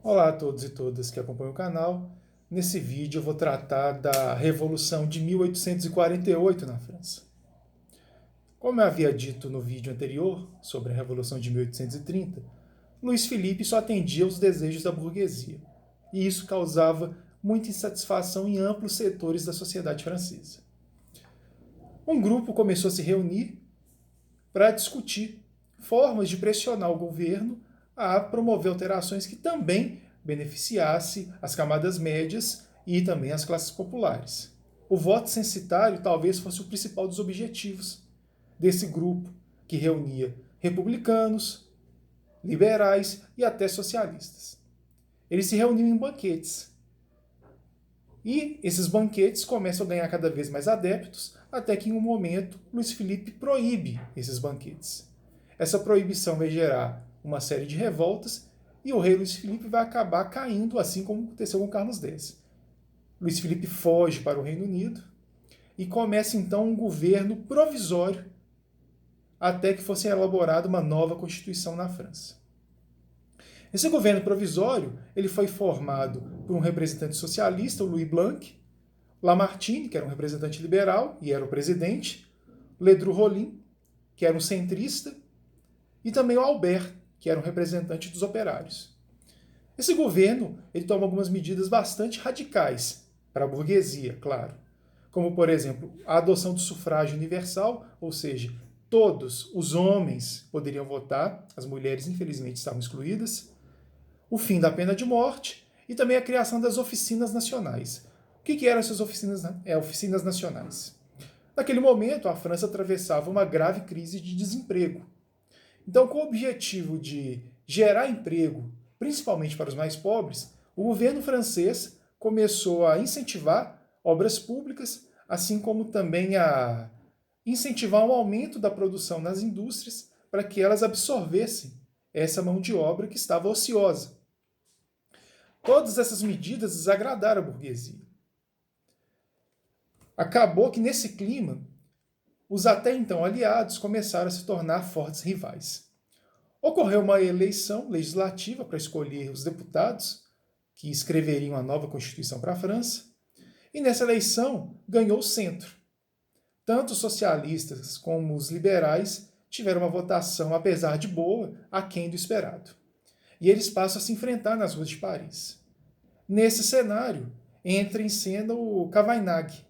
Olá a todos e todas que acompanham o canal. Nesse vídeo eu vou tratar da Revolução de 1848 na França. Como eu havia dito no vídeo anterior, sobre a Revolução de 1830, Luís Filipe só atendia aos desejos da burguesia, e isso causava muita insatisfação em amplos setores da sociedade francesa. Um grupo começou a se reunir para discutir formas de pressionar o governo a promover alterações que também beneficiasse as camadas médias e também as classes populares. O voto censitário talvez fosse o principal dos objetivos desse grupo, que reunia republicanos, liberais e até socialistas. Eles se reuniam em banquetes. E esses banquetes começam a ganhar cada vez mais adeptos, até que em um momento Luís Filipe proíbe esses banquetes. Essa proibição vai gerar uma série de revoltas e o rei Luís Filipe vai acabar caindo, assim como aconteceu com Carlos X. Luís Filipe foge para o Reino Unido e começa então um governo provisório até que fosse elaborada uma nova constituição na França. Esse governo provisório ele foi formado por um representante socialista, o Louis Blanc, Lamartine, que era um representante liberal e era o presidente, Ledru Rollin, que era um centrista, e também o Albert, que era um representante dos operários. Esse governo ele toma algumas medidas bastante radicais para a burguesia, claro, como, por exemplo, a adoção do sufrágio universal, ou seja, todos os homens poderiam votar, as mulheres, infelizmente, estavam excluídas, o fim da pena de morte e também a criação das oficinas nacionais. O que eram essas oficinas nacionais? Naquele momento, a França atravessava uma grave crise de desemprego. Então, com o objetivo de gerar emprego, principalmente para os mais pobres, o governo francês começou a incentivar obras públicas, assim como também a incentivar um aumento da produção nas indústrias para que elas absorvessem essa mão de obra que estava ociosa. Todas essas medidas desagradaram a burguesia. Acabou que nesse clima, os até então aliados começaram a se tornar fortes rivais. Ocorreu uma eleição legislativa para escolher os deputados que escreveriam a nova Constituição para a França, e nessa eleição ganhou o centro. Tanto os socialistas como os liberais tiveram uma votação, apesar de boa, aquém do esperado. E eles passam a se enfrentar nas ruas de Paris. Nesse cenário, entra em cena o Cavaignac,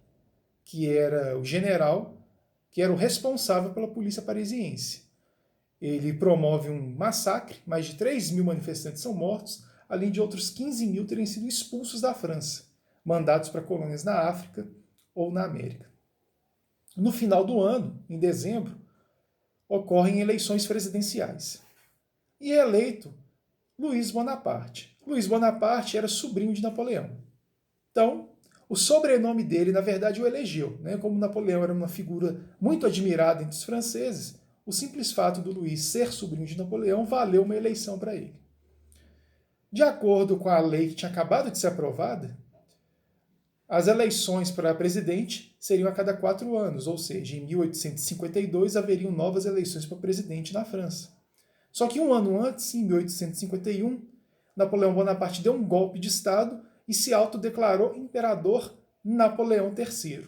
que era o general, que era o responsável pela polícia parisiense. Ele promove um massacre, mais de 3 mil manifestantes são mortos, além de outros 15 mil terem sido expulsos da França, mandados para colônias na África ou na América. No final do ano, em dezembro, ocorrem eleições presidenciais. E é eleito Luís Bonaparte. Luís Bonaparte era sobrinho de Napoleão. Então, o sobrenome dele, na verdade, o elegeu. Como Napoleão era uma figura muito admirada entre os franceses, o simples fato do Luís ser sobrinho de Napoleão valeu uma eleição para ele. De acordo com a lei que tinha acabado de ser aprovada, as eleições para presidente seriam a cada 4 anos, ou seja, em 1852 haveriam novas eleições para presidente na França. Só que um ano antes, em 1851, Napoleão Bonaparte deu um golpe de Estado e se autodeclarou imperador Napoleão III.